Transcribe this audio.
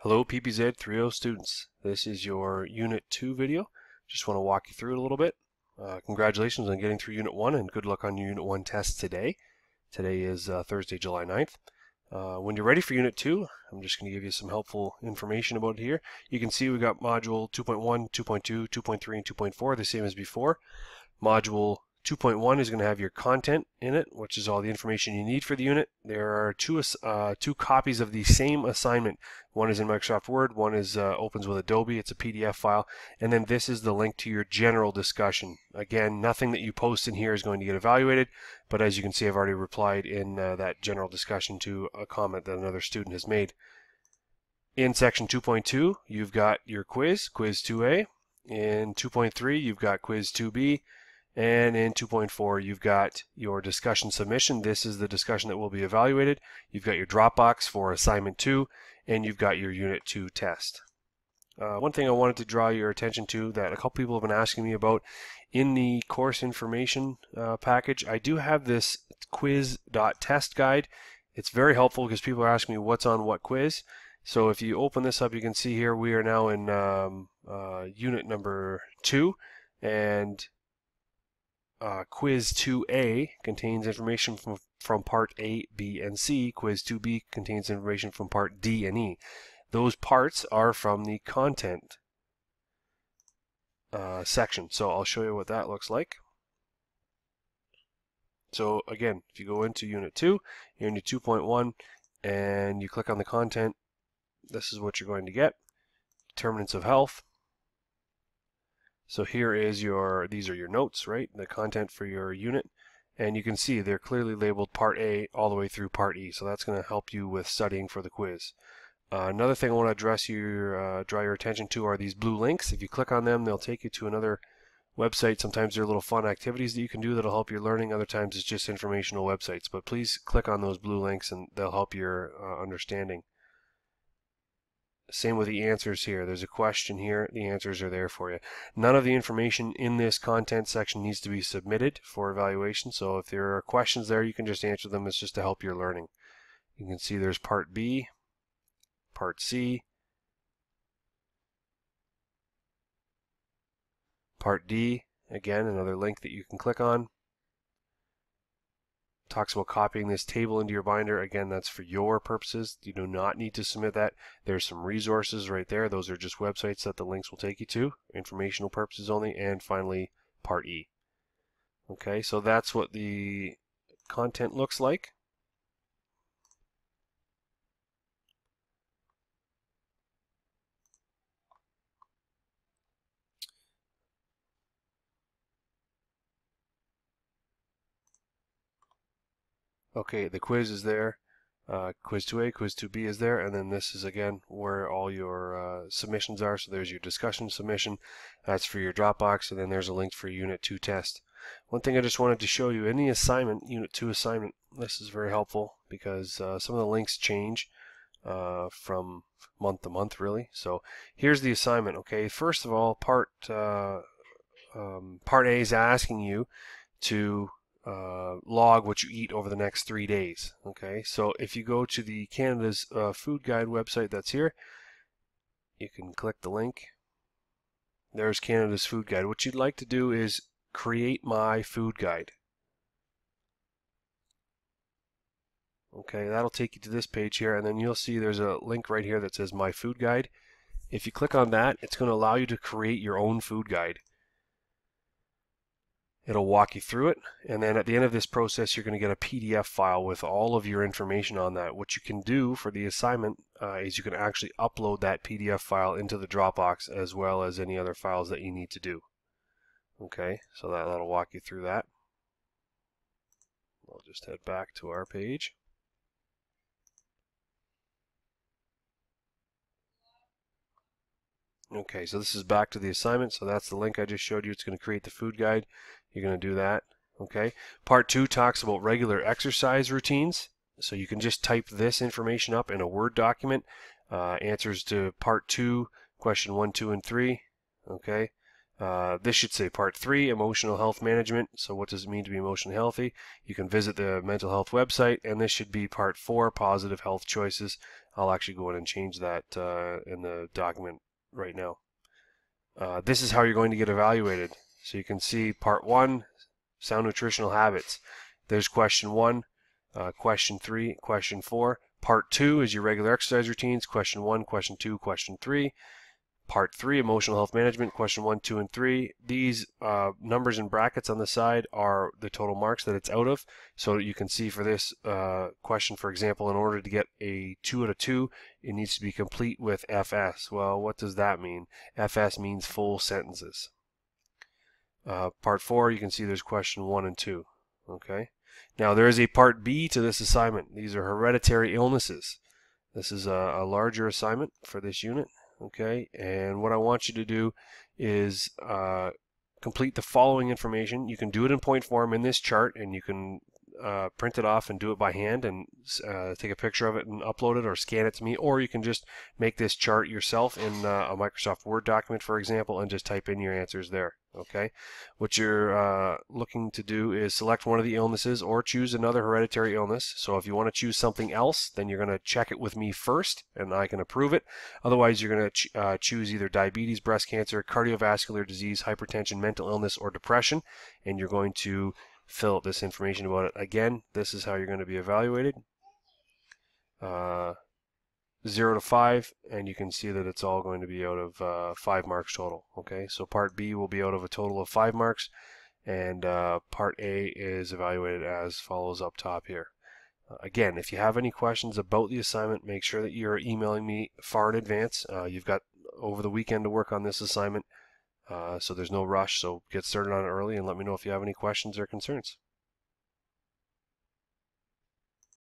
Hello PPZ3O students. This is your Unit 2 video. Just want to walk you through it a little bit. Congratulations on getting through Unit 1 and good luck on your Unit 1 test today. Today is Thursday, July 9th. When you're ready for Unit 2, I'm just going to give you some helpful information about it here. You can see we got Module 2.1, 2.2, 2.3, and 2.4, the same as before. Module 2.1 is going to have your content in it, which is all the information you need for the unit. There are two copies of the same assignment. One is in Microsoft Word, one is opens with Adobe. It's a PDF file, and then this is the link to your general discussion. Again, nothing that you post in here is going to get evaluated, but as you can see, I've already replied in that general discussion to a comment that another student has made. In section 2.2, you've got your quiz, quiz 2A. In 2.3, you've got quiz 2B. And in 2.4, you've got your discussion submission. This is the discussion that will be evaluated. You've got your Dropbox for assignment 2, and you've got your Unit 2 test. One thing I wanted to draw your attention to that a couple people have been asking me about in the course information package, I do have this quiz.test guide. It's very helpful because people are asking me what's on what quiz. So if you open this up, you can see here we are now in unit number 2, and Quiz 2A contains information from Part A, B, and C. Quiz 2B contains information from Part D and E. Those parts are from the content section. So I'll show you what that looks like. So again, if you go into Unit 2, you're in your 2.1, and you click on the content, this is what you're going to get. Determinants of health. So here is these are your notes, right? The content for your unit. And you can see they're clearly labeled Part A all the way through Part E. So that's going to help you with studying for the quiz. Another thing I want to draw your attention to are these blue links. If you click on them, they'll take you to another website. Sometimes they're little fun activities that you can do that'll help your learning. Other times it's just informational websites. But please click on those blue links and they'll help your understanding. Same with the answers here. There's a question here. The answers are there for you. None of the information in this content section needs to be submitted for evaluation. So if there are questions there, you can just answer them. It's just to help your learning. You can see there's Part B, Part C, Part D. Again, another link that you can click on. Talks about copying this table into your binder. Again, that's for your purposes. You do not need to submit that. There's some resources right there. Those are just websites that the links will take you to, informational purposes only. And finally, Part E. Okay, so that's what the content looks like. Okay, the quiz is there. Quiz 2A, Quiz 2B is there, and then this is again where all your submissions are. So there's your discussion submission, that's for your Dropbox, and then there's a link for Unit 2 test. One thing I just wanted to show you in the assignment, Unit 2 assignment, this is very helpful because some of the links change from month to month really. So here's the assignment. Okay, first of all, Part A is asking you to log what you eat over the next 3 days. Okay, so if you go to the Canada's Food Guide website that's here, you can click the link. There's Canada's Food Guide. What you'd like to do is create my food guide. Okay, that'll take you to this page here, and then you'll see there's a link right here that says My Food Guide. If you click on that, it's going to allow you to create your own food guide. It'll walk you through it, and then at the end of this process you're going to get a PDF file with all of your information on that. What you can do for the assignment is you can actually upload that PDF file into the Dropbox as well as any other files that you need to do. Okay, so that'll walk you through that. I'll just head back to our page. Okay, so this is back to the assignment, so that's the link I just showed you. It's going to create the food guide. You're going to do that. Okay. Part 2 talks about regular exercise routines. So you can just type this information up in a Word document. Answers to Part 2, question 1, 2, and 3. Okay. This should say Part 3, Emotional Health Management. So what does it mean to be emotionally healthy? You can visit the mental health website, and this should be Part 4, Positive Health Choices. I'll actually go in and change that in the document right now. This is how you're going to get evaluated. So you can see Part 1, Sound Nutritional Habits. There's Question 1, Question 3, Question 4. Part 2 is your regular exercise routines, Question 1, Question 2, Question 3. Part 3, Emotional Health Management, Question 1, 2, and 3. These numbers and brackets on the side are the total marks that it's out of. So you can see for this question, for example, in order to get a 2 out of 2, it needs to be complete with FS. Well, what does that mean? FS means full sentences. Part 4, you can see there's Question 1 and 2. Okay. Now there is a Part B to this assignment. These are hereditary illnesses. This is a larger assignment for this unit. Okay, and what I want you to do is complete the following information. You can do it in point form in this chart, and you can print it off and do it by hand and take a picture of it and upload it or scan it to me, or you can just make this chart yourself in a Microsoft Word document, for example, and just type in your answers there. Okay, what you're looking to do is select one of the illnesses or choose another hereditary illness. So if you want to choose something else, then you're going to check it with me first and I can approve it. Otherwise, you're going to choose either diabetes, breast cancer, cardiovascular disease, hypertension, mental illness, or depression, and you're going to fill out this information about it. Again, this is how you're going to be evaluated. 0 to 5, and you can see that it's all going to be out of 5 marks total. Okay, so Part B will be out of a total of 5 marks, and Part A is evaluated as follows up top here. Again, if you have any questions about the assignment, make sure that you're emailing me far in advance. You've got over the weekend to work on this assignment, so there's no rush, so get started on it early and let me know if you have any questions or concerns.